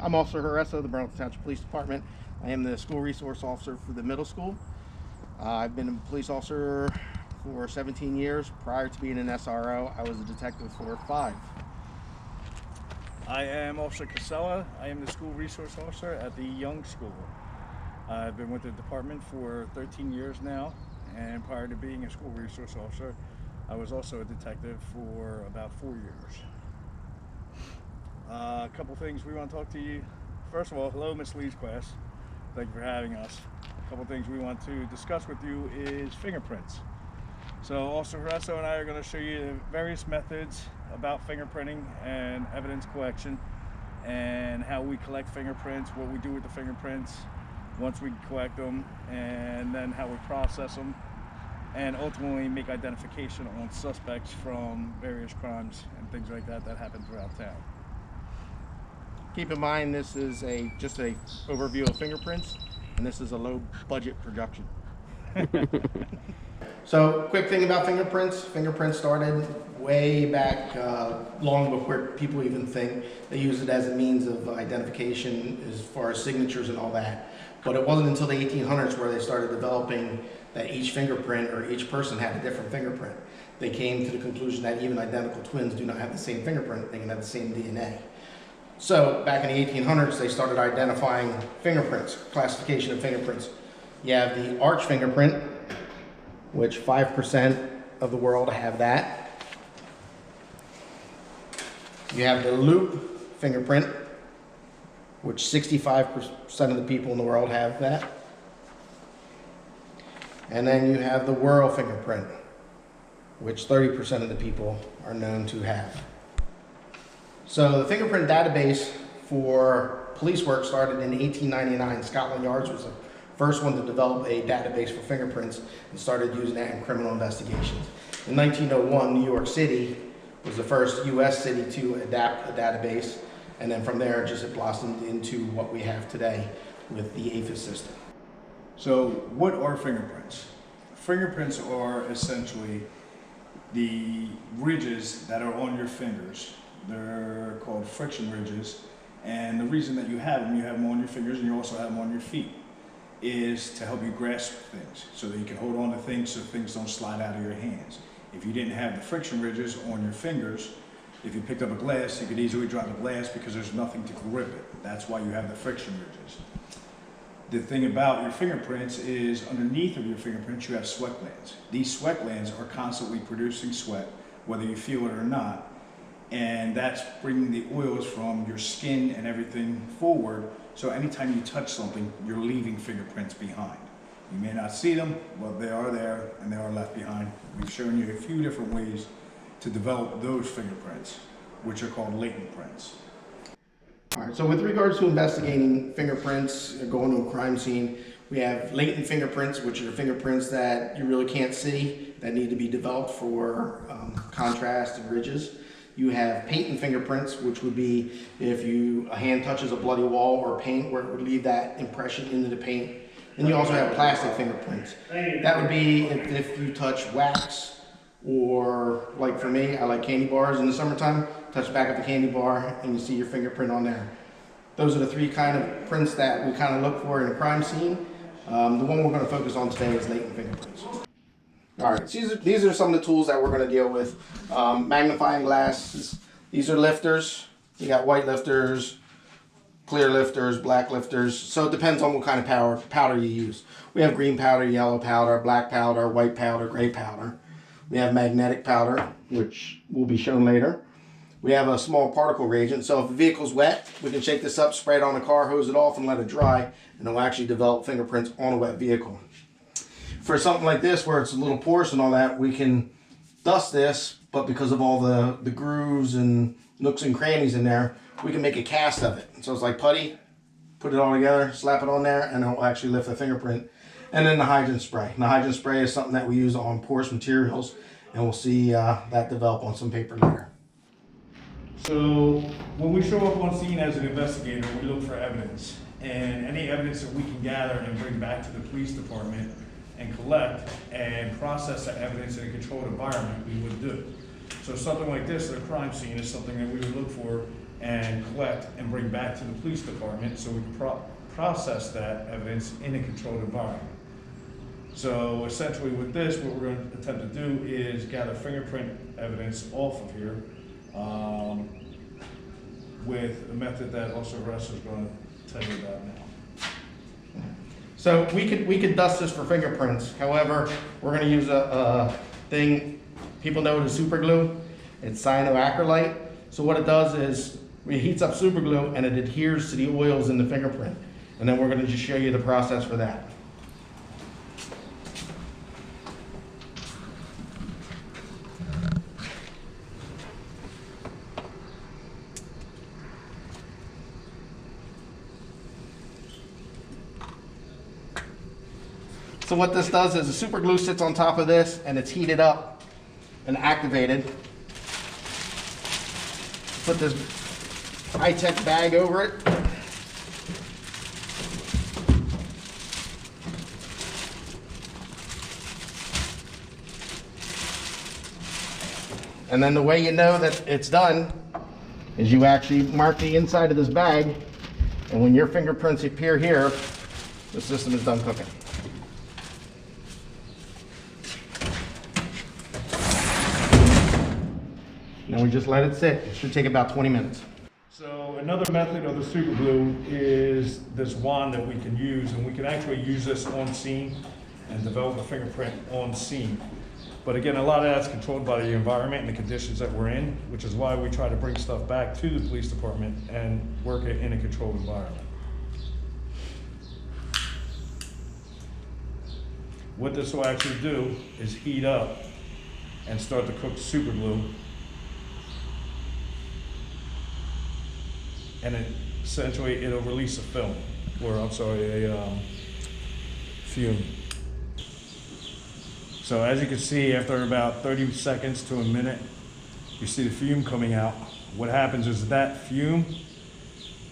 I'm Officer Hreso of the Burlington Township Police Department. I am the school resource officer for the middle school. I've been a police officer for 17 years. Prior to being an SRO, I was a detective for 5. I am Officer Casella. I am the school resource officer at the Young School. I've been with the department for 13 years now, and prior to being a school resource officer, I was also a detective for about 4 years. A couple things we want to talk to you. First of all, hello, Miss Lee's class. Thank you for having us. A couple things we want to discuss with you is fingerprints. So Officer Hreso and I are going to show you the various methods about fingerprinting and evidence collection, and how we collect fingerprints, what we do with the fingerprints once we collect them, and then how we process them, and ultimately make identification on suspects from various crimes and things like that that happen throughout town. Keep in mind, this is just a overview of fingerprints, and this is a low budget production. So, quick thing about fingerprints. Fingerprints started way back, long before people even think. They use it as a means of identification as far as signatures and all that. But it wasn't until the 1800s where they started developing that each fingerprint or each person had a different fingerprint. They came to the conclusion that even identical twins do not have the same fingerprint, they can have the same DNA. So back in the 1800s, they started identifying fingerprints, classification of fingerprints. You have the arch fingerprint, which 5% of the world have that. You have the loop fingerprint, which 65% of the people in the world have that. And then you have the whorl fingerprint, which 30% of the people are known to have. So the fingerprint database for police work started in 1899. Scotland Yard was the first one to develop a database for fingerprints and started using that in criminal investigations. In 1901, New York City was the first U.S. city to adapt a database, and then from there it just blossomed into what we have today with the APHIS system. So what are fingerprints? Fingerprints are essentially the ridges that are on your fingers. They're called friction ridges, and the reason that you have them on your fingers and you also have them on your feet, is to help you grasp things so that you can hold on to things so things don't slide out of your hands. If you didn't have the friction ridges on your fingers, if you picked up a glass, you could easily drop the glass because there's nothing to grip it. That's why you have the friction ridges. The thing about your fingerprints is underneath of your fingerprints you have sweat glands. These sweat glands are constantly producing sweat, whether you feel it or not, and that's bringing the oils from your skin and everything forward. So anytime you touch something, you're leaving fingerprints behind. You may not see them, but they are there and they are left behind. We've shown you a few different ways to develop those fingerprints, which are called latent prints. All right, so with regards to investigating fingerprints, going to a crime scene, we have latent fingerprints, which are fingerprints that you really can't see, that need to be developed for contrast and ridges. You have patent fingerprints, which would be if a hand touches a bloody wall or paint, where it would leave that impression into the paint. And you also have plastic fingerprints. That would be if you touch wax, or like for me, I like candy bars in the summertime, touch back of the candy bar and you see your fingerprint on there. Those are the 3 kind of prints that we kind of look for in a crime scene. The one we're going to focus on today is latent fingerprints. All right, so these are some of the tools that we're going to deal with. Magnifying glasses. These are lifters. You got white lifters, clear lifters, black lifters. So it depends on what kind of powder you use. We have green powder, yellow powder, black powder, white powder, gray powder. We have magnetic powder, which will be shown later. We have a small particle reagent. So if the vehicle's wet, we can shake this up, spray it on the car, hose it off, and let it dry, and it will actually develop fingerprints on a wet vehicle. For something like this, where it's a little porous and all that, we can dust this, but because of all the grooves and nooks and crannies in there, we can make a cast of it. So it's like putty, put it all together, slap it on there, and it'll actually lift the fingerprint. And then the Hydrant spray. And the Hydrant spray is something that we use on porous materials, and we'll see that develop on some paper later. So when we show up on scene as an investigator, we look for evidence, and any evidence that we can gather and bring back to the police department and collect and process that evidence in a controlled environment, we would do. So something like this at a crime scene is something that we would look for and collect and bring back to the police department so we can process that evidence in a controlled environment. So essentially with this, what we're going to attempt to do is gather fingerprint evidence off of here with a method that also Hreso is going to tell you about now. So we could dust this for fingerprints. However, we're going to use a thing people know as super glue. It's cyanoacrylate. So what it does is it heats up super glue and it adheres to the oils in the fingerprint. And then we're going to just show you the process for that. So what this does is the super glue sits on top of this and it's heated up and activated. Put this high-tech bag over it. And then the way you know that it's done is you actually mark the inside of this bag, and when your fingerprints appear here, the system is done cooking. Now we just let it sit. It should take about 20 minutes. So another method of the super glue is this wand that we can use, and we can actually use this on scene and develop a fingerprint on scene. But again, a lot of that's controlled by the environment and the conditions that we're in, which is why we try to bring stuff back to the police department and work it in a controlled environment. What this will actually do is heat up and start to cook super glue. And essentially it'll release a film, or I'm sorry, a fume. So as you can see, after about 30 seconds to a minute, you see the fume coming out. What happens is that fume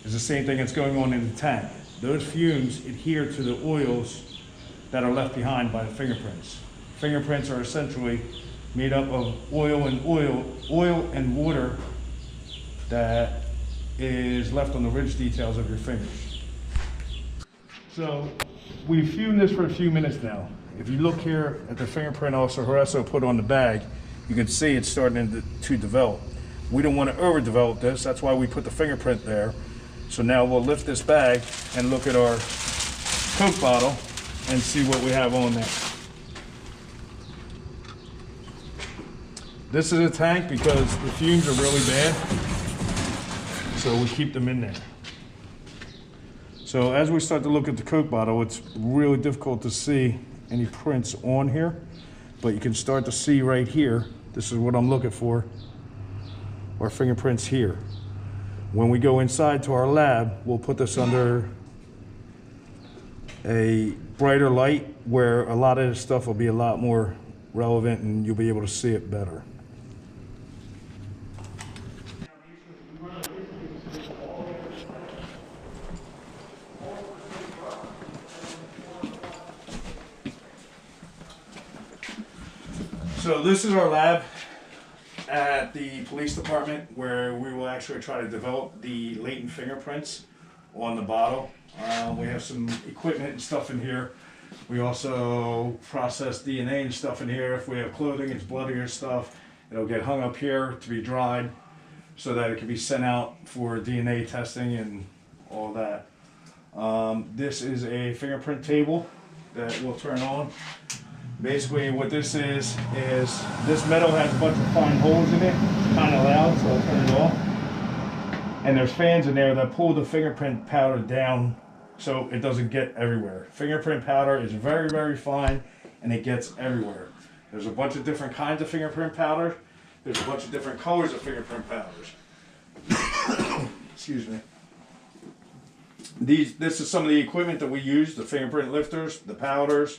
is the same thing that's going on in the tank. Those fumes adhere to the oils that are left behind by the fingerprints. Fingerprints are essentially made up of oil and water that is left on the ridge details of your fingers. So we've fumed this for a few minutes now. If you look here at the fingerprint also Hreso put on the bag, you can see it's starting to develop. We don't want to overdevelop this, that's why we put the fingerprint there. So now we'll lift this bag and look at our Coke bottle and see what we have on there. This is a tank because the fumes are really bad, so we keep them in there. So as we start to look at the Coke bottle, it's really difficult to see any prints on here, but you can start to see right here, this is what I'm looking for, our fingerprints here. When we go inside to our lab, we'll put this under a brighter light where a lot of this stuff will be a lot more relevant and you'll be able to see it better. So this is our lab at the police department where we will actually try to develop the latent fingerprints on the bottle. We have some equipment and stuff in here. We also process DNA and stuff in here. If we have clothing, it's bloodier stuff, it'll get hung up here to be dried so that it can be sent out for DNA testing and all that. This is a fingerprint table that we'll turn on. Basically what this is this metal has a bunch of fine holes in it. It's kind of loud, so I'll turn it off. And there's fans in there that pull the fingerprint powder down so it doesn't get everywhere. Fingerprint powder is very, very fine and it gets everywhere. There's a bunch of different kinds of fingerprint powder. There's a bunch of different colors of fingerprint powders. Excuse me. This is some of the equipment that we use, the fingerprint lifters, the powders.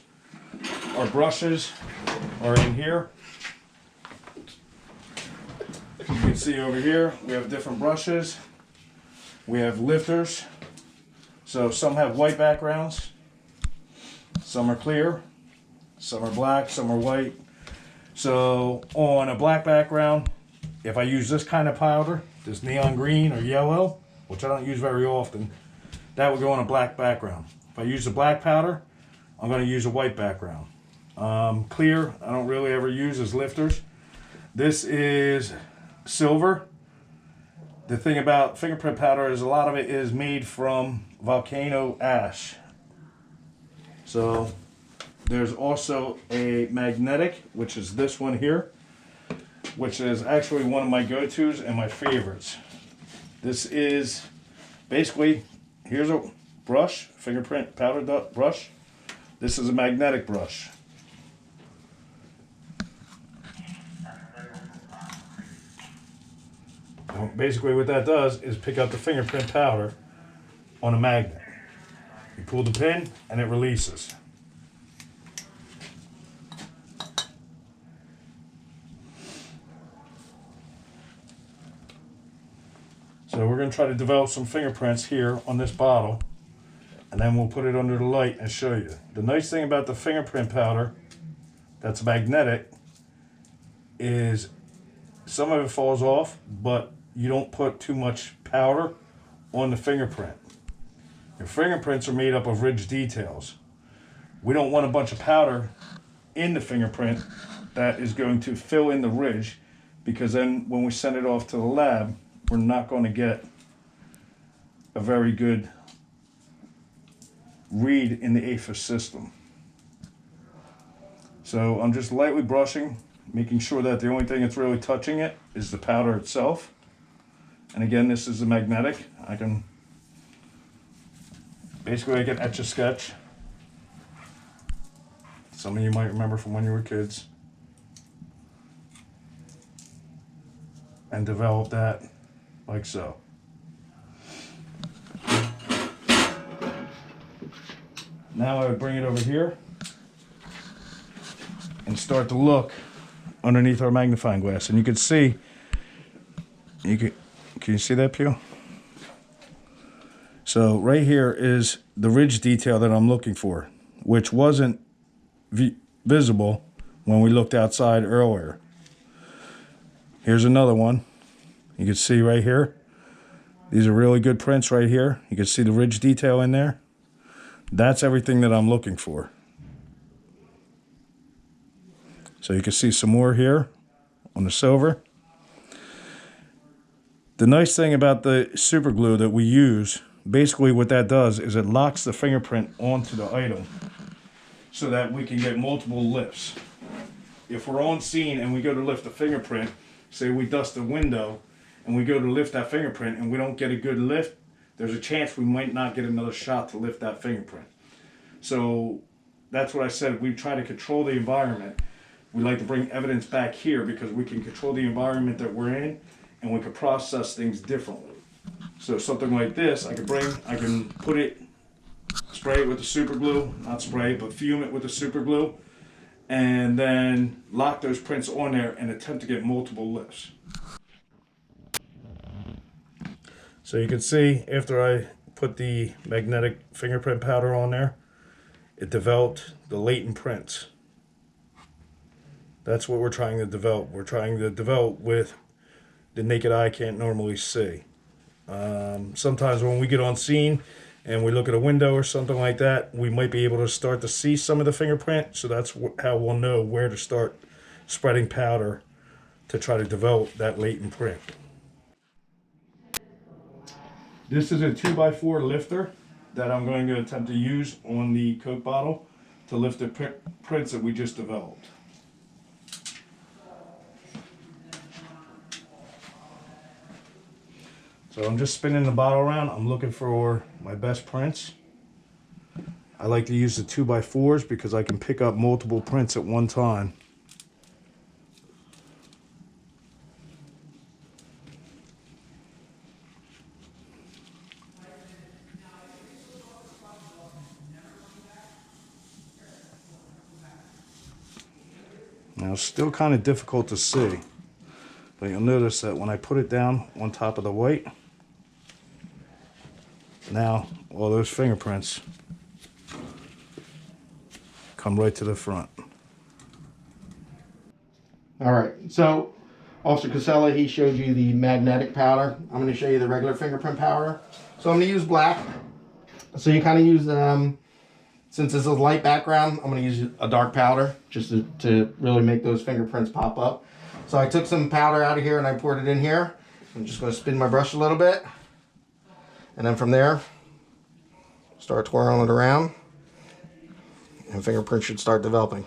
Our brushes are in here. You can see over here, we have different brushes. We have lifters. So some have white backgrounds, some are clear, some are black, some are white. So on a black background, if I use this kind of powder, this neon green or yellow, which I don't use very often, that would go on a black background. If I use the black powder, I'm going to use a white background. Clear, I don't really ever use as lifters. This is silver. The thing about fingerprint powder is a lot of it is made from volcano ash. So there's also a magnetic, which is this one here, which is actually one of my go-tos and my favorites. This is basically, here's a brush, fingerprint powder brush. This is a magnetic brush. So basically what that does is pick up the fingerprint powder on a magnet. You pull the pin and it releases. So we're going to try to develop some fingerprints here on this bottle, and then we'll put it under the light and show you. The nice thing about the fingerprint powder that's magnetic is some of it falls off, but you don't put too much powder on the fingerprint. Your fingerprints are made up of ridge details. We don't want a bunch of powder in the fingerprint that is going to fill in the ridge, because then when we send it off to the lab, we're not going to get a very good read in the APHIS system. So I'm just lightly brushing, making sure that the only thing that's really touching it is the powder itself. And again, this is a magnetic. I can etch a sketch. Some of you might remember from when you were kids. And develop that like so. Now I would bring it over here and start to look underneath our magnifying glass, and you can see, can you see that, Pew? So right here is the ridge detail that I'm looking for, which wasn't visible when we looked outside earlier. Here's another one. You can see right here. These are really good prints right here. You can see the ridge detail in there. That's everything that I'm looking for. So you can see some more here on the silver. The nice thing about the super glue that we use, basically what that does is it locks the fingerprint onto the item so that we can get multiple lifts. If we're on scene and we go to lift the fingerprint, say we dust a window and we go to lift that fingerprint and we don't get a good lift, there's a chance we might not get another shot to lift that fingerprint. So that's what I said, we try to control the environment. We like to bring evidence back here because we can control the environment that we're in and we can process things differently. So something like this, I can put it, spray it with the super glue, not spray, but fume it with the super glue, and then lock those prints on there and attempt to get multiple lifts. So you can see after I put the magnetic fingerprint powder on there, it developed the latent prints. That's what we're trying to develop. We're trying to develop with the naked eye can't normally see. Sometimes when we get on scene and we look at a window or something like that, we might be able to start to see some of the fingerprint, so that's how we'll know where to start spreading powder to try to develop that latent print. This is a 2x4 lifter that I'm going to attempt to use on the Coke bottle to lift the prints that we just developed. So I'm just spinning the bottle around. I'm looking for my best prints. I like to use the 2x4s because I can pick up multiple prints at one time. Now it's still kind of difficult to see, but you'll notice that when I put it down on top of the white, now all those fingerprints come right to the front. All right, so Officer Casella, he showed you the magnetic powder. I'm going to show you the regular fingerprint powder. So I'm going to use black. So you kind of use, since this is a light background, I'm going to use a dark powder just to really make those fingerprints pop up. So I took some powder out of here and I poured it in here. I'm just going to spin my brush a little bit. And then from there, start twirling it around. And fingerprints should start developing.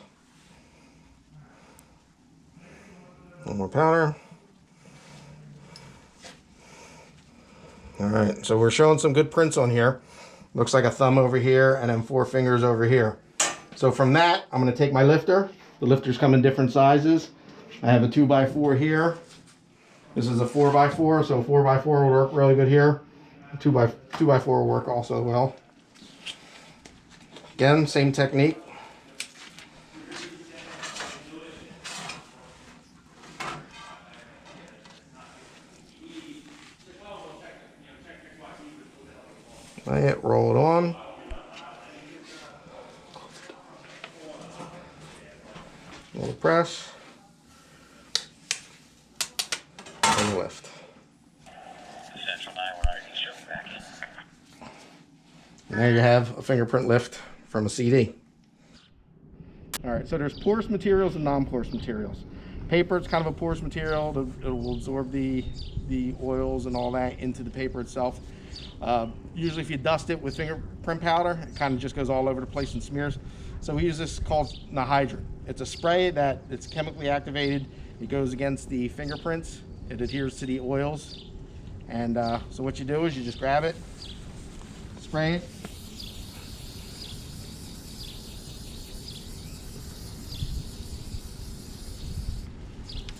One more powder. All right, so we're showing some good prints on here. Looks like a thumb over here and then 4 fingers over here. So from that, I'm gonna take my lifter. The lifters come in different sizes. I have a 2x4 here. This is a 4x4, so 4x4 will work really good here. 2x4 will work also well. Again, same technique. Roll it on. Little press. And lift. And there you have a fingerprint lift from a CD. All right, so there's porous materials and non-porous materials. Paper is kind of a porous material. It will absorb the oils and all that into the paper itself. Usually if you dust it with fingerprint powder, it kind of just goes all over the place and smears. So we use this called the Hydrant. It's a spray that it's chemically activated. It goes against the fingerprints. It adheres to the oils. And so what you do is you just grab it, spray it.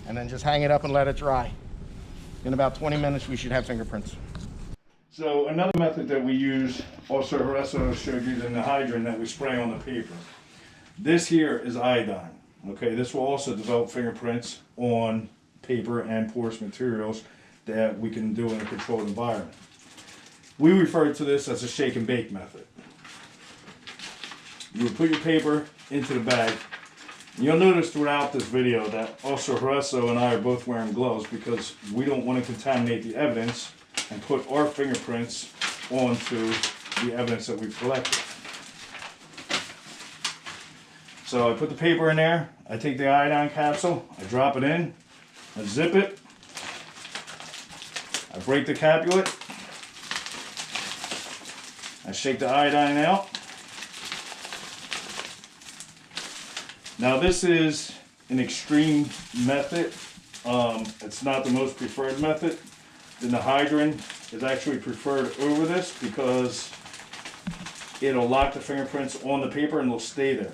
And then just hang it up and let it dry. In about 20 minutes, we should have fingerprints. So another method that we use, also Hreso showed you in the Hydrant that we spray on the paper. This here is iodine. Okay, this will also develop fingerprints on paper and porous materials that we can do in a controlled environment. We refer to this as a shake and bake method. You will put your paper into the bag. You'll notice throughout this video that also Hreso and I are both wearing gloves because we don't want to contaminate the evidence and put our fingerprints onto the evidence that we've collected. So I put the paper in there, I take the iodine capsule, I drop it in, I zip it, I break the capulet, I shake the iodine out. Now this is an extreme method. It's not the most preferred method. Then the Hydrant is actually preferred over this because it'll lock the fingerprints on the paper and they'll stay there.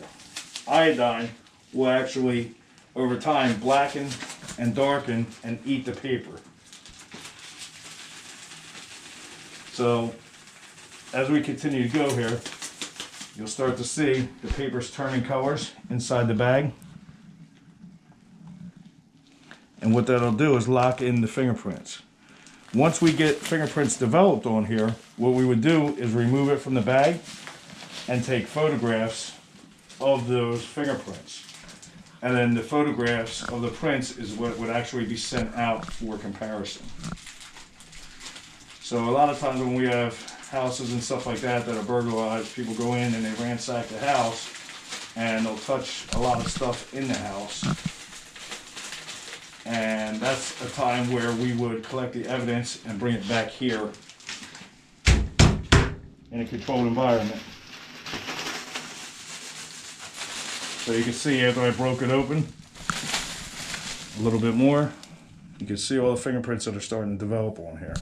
Iodine will actually, over time, blacken and darken and eat the paper. So, as we continue to go here, you'll start to see the paper's turning colors inside the bag. And what that'll do is lock in the fingerprints. Once we get fingerprints developed on here, what we would do is remove it from the bag and take photographs of those fingerprints. And then the photographs of the prints is what would actually be sent out for comparison. So a lot of times when we have houses and stuff like that that are burglarized, people go in and they ransack the house and they'll touch a lot of stuff in the house. And that's a time where we would collect the evidence and bring it back here in a controlled environment. So you can see after I broke it open a little bit more, you can see all the fingerprints that are starting to develop on here.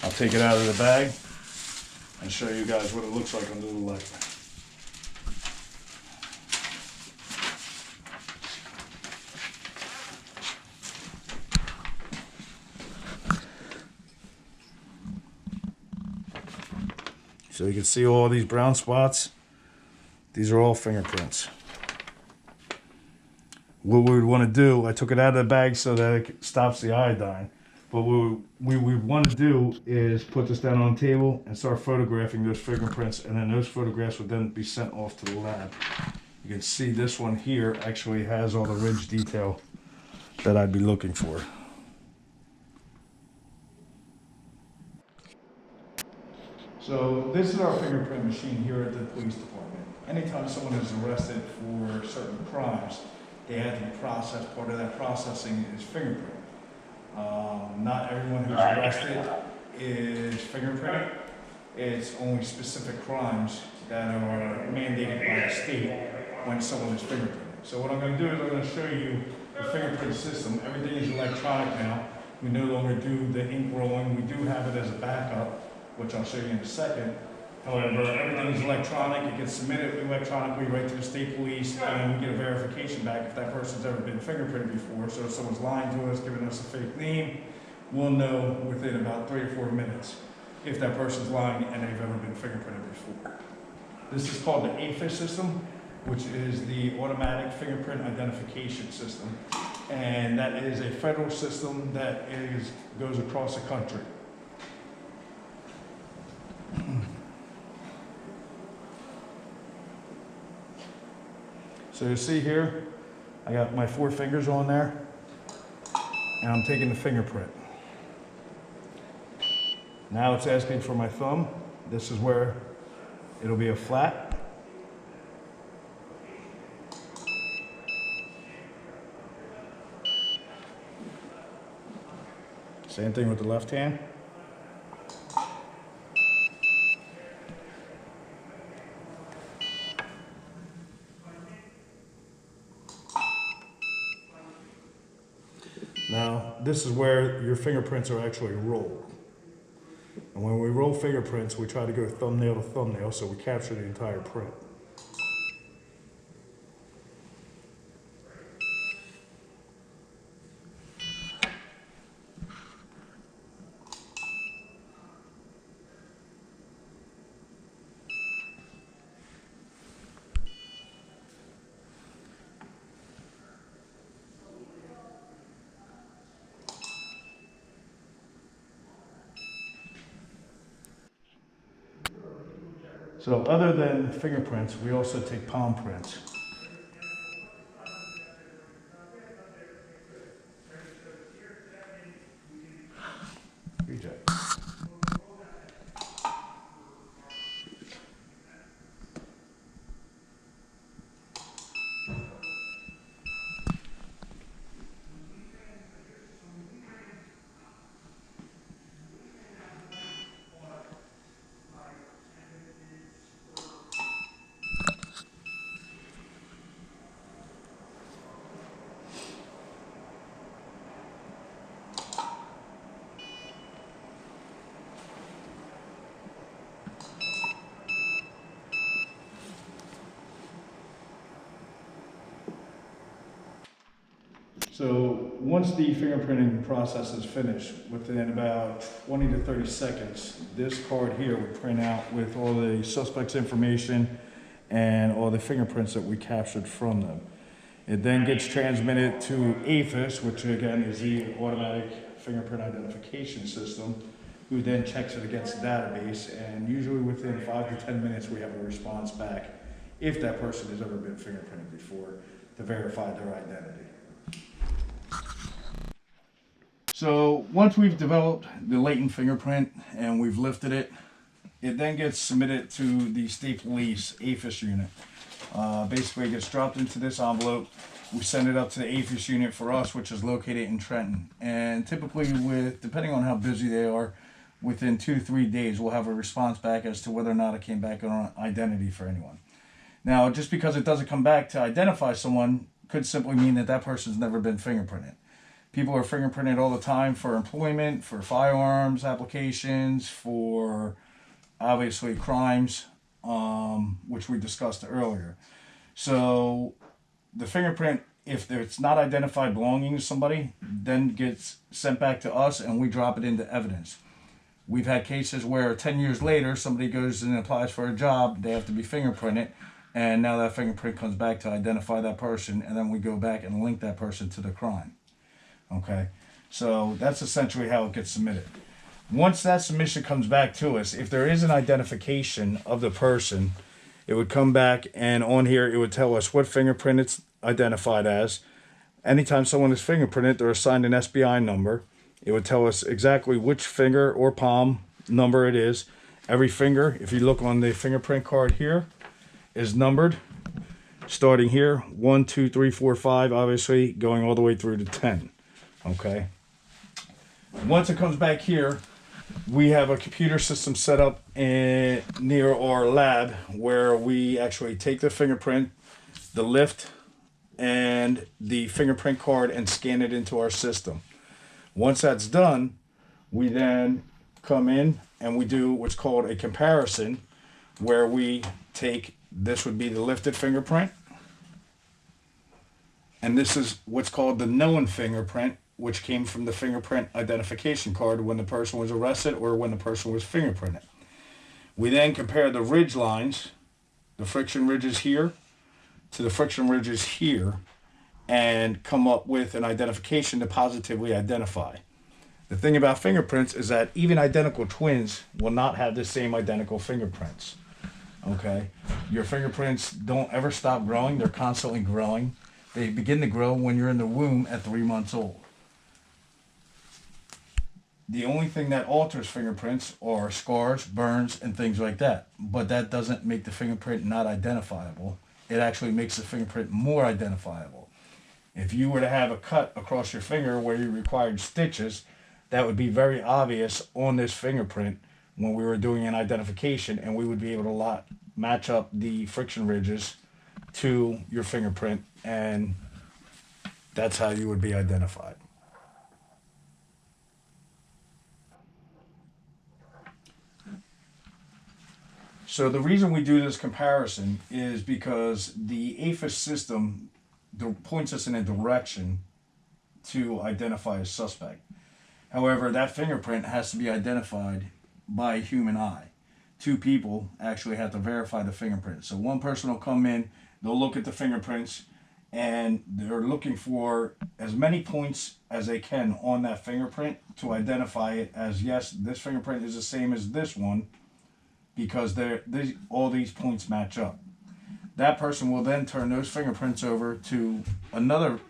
I'll take it out of the bag and show you guys what it looks like under the light. So you can see all these brown spots. These are all fingerprints. What we would want to do, I took it out of the bag so that it stops the iodine. But what we want to do is put this down on the table and start photographing those fingerprints, and then those photographs would then be sent off to the lab. You can see this one here actually has all the ridge detail that I'd be looking for. So this is our fingerprint machine here at the police department. Anytime someone is arrested for certain crimes, they have to be processed. Part of that processing is fingerprint. Not everyone who's arrested is fingerprinted. It's only specific crimes that are mandated by the state when someone is fingerprinted. So what I'm going to do is I'm going to show you the fingerprint system. Everything is electronic now. We no longer do the ink rolling. We do have it as a backup, which I'll show you in a second. However, everything is electronic. It gets submitted electronically right to the state police, and we get a verification back if that person's ever been fingerprinted before. So if someone's lying to us, giving us a fake name, we'll know within about 3 or 4 minutes if that person's lying and they've ever been fingerprinted before. This is called the AFIS system, which is the Automatic Fingerprint Identification System. And that is a federal system that goes across the country. So you see here, I got my 4 fingers on there, and I'm taking the fingerprint. Now it's asking for my thumb. This is where it'll be a flat. Same thing with the left hand. Now, this is where your fingerprints are actually rolled. And when we roll fingerprints, we try to go thumbnail to thumbnail, so we capture the entire print. So other than fingerprints, we also take palm prints. Reject. So once the fingerprinting process is finished, within about 20 to 30 seconds, this card here would print out with all the suspect's information and all the fingerprints that we captured from them. It then gets transmitted to AFIS, which again is the Automatic Fingerprint Identification System, who then checks it against the database, and usually within 5 to 10 minutes we have a response back if that person has ever been fingerprinted before to verify their identity. So once we've developed the latent fingerprint and we've lifted it, it then gets submitted to the state police AFIS unit. Basically it gets dropped into this envelope. We send it up to the AFIS unit for us, which is located in Trenton. And typically, depending on how busy they are, within 2 to 3 days we'll have a response back as to whether or not it came back on identity for anyone. Now, just because it doesn't come back to identify someone could simply mean that that person's never been fingerprinted. People are fingerprinted all the time for employment, for firearms applications, for obviously crimes, which we discussed earlier. So the fingerprint, if it's not identified belonging to somebody, then gets sent back to us and we drop it into evidence. We've had cases where 10 years later, somebody goes and applies for a job, they have to be fingerprinted, and now that fingerprint comes back to identify that person, and then we go back and link that person to the crime. Okay, so that's essentially how it gets submitted. Once that submission comes back to us, if there is an identification of the person, it would come back, and on here it would tell us what fingerprint it's identified as, anytime someone is fingerprinted, they're assigned an SBI number. It would tell us exactly which finger or palm number it is. Every finger, if you look on the fingerprint card here, is numbered. Starting here, 1, 2, 3, 4, 5, obviously, going all the way through to 10. Okay. Once it comes back here, we have a computer system set up near our lab where we actually take the fingerprint, the lift, and the fingerprint card and scan it into our system. Once that's done, we then come in and we do what's called a comparison, where we take, this would be the lifted fingerprint, and this is what's called the known fingerprint, which came from the fingerprint identification card when the person was arrested or when the person was fingerprinted. We then compare the ridge lines, the friction ridges here, to the friction ridges here, and come up with an identification to positively identify. The thing about fingerprints is that even identical twins will not have the same identical fingerprints. Okay? Your fingerprints don't ever stop growing. They're constantly growing. They begin to grow when you're in the womb at 3 months old. The only thing that alters fingerprints are scars, burns, and things like that. But that doesn't make the fingerprint not identifiable. It actually makes the fingerprint more identifiable. If you were to have a cut across your finger where you required stitches, that would be very obvious on this fingerprint when we were doing an identification, and we would be able to match up the friction ridges to your fingerprint, and that's how you would be identified. So the reason we do this comparison is because the APHIS system points us in a direction to identify a suspect. However, that fingerprint has to be identified by a human eye. 2 people actually have to verify the fingerprint. So one person will come in, they'll look at the fingerprints, and they're looking for as many points as they can on that fingerprint to identify it as, yes, this fingerprint is the same as this one, because all these points match up. That person will then turn those fingerprints over to another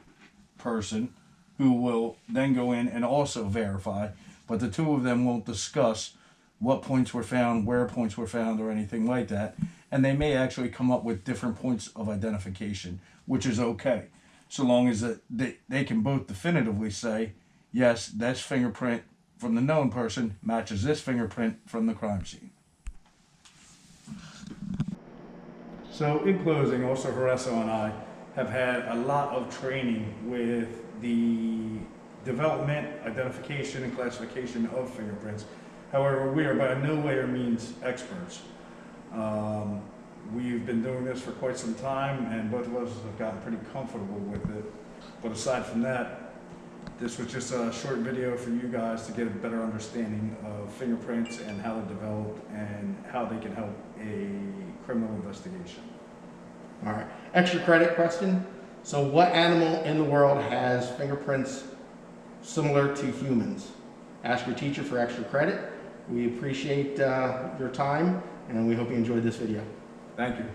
person who will then go in and also verify, but the 2 of them won't discuss what points were found, where points were found, or anything like that. And they may actually come up with different points of identification, which is okay, so long as they can both definitively say, yes, this fingerprint from the known person matches this fingerprint from the crime scene. So in closing, also Hreso and I have had a lot of training with the development, identification, and classification of fingerprints. However, we are by no way or means experts. We've been doing this for quite some time, and both of us have gotten pretty comfortable with it. But aside from that, this was just a short video for you guys to get a better understanding of fingerprints and how they're developed and how they can help a criminal investigation. All right. Extra credit question. So what animal in the world has fingerprints similar to humans? Ask your teacher for extra credit. We appreciate your time, and we hope you enjoyed this video. Thank you.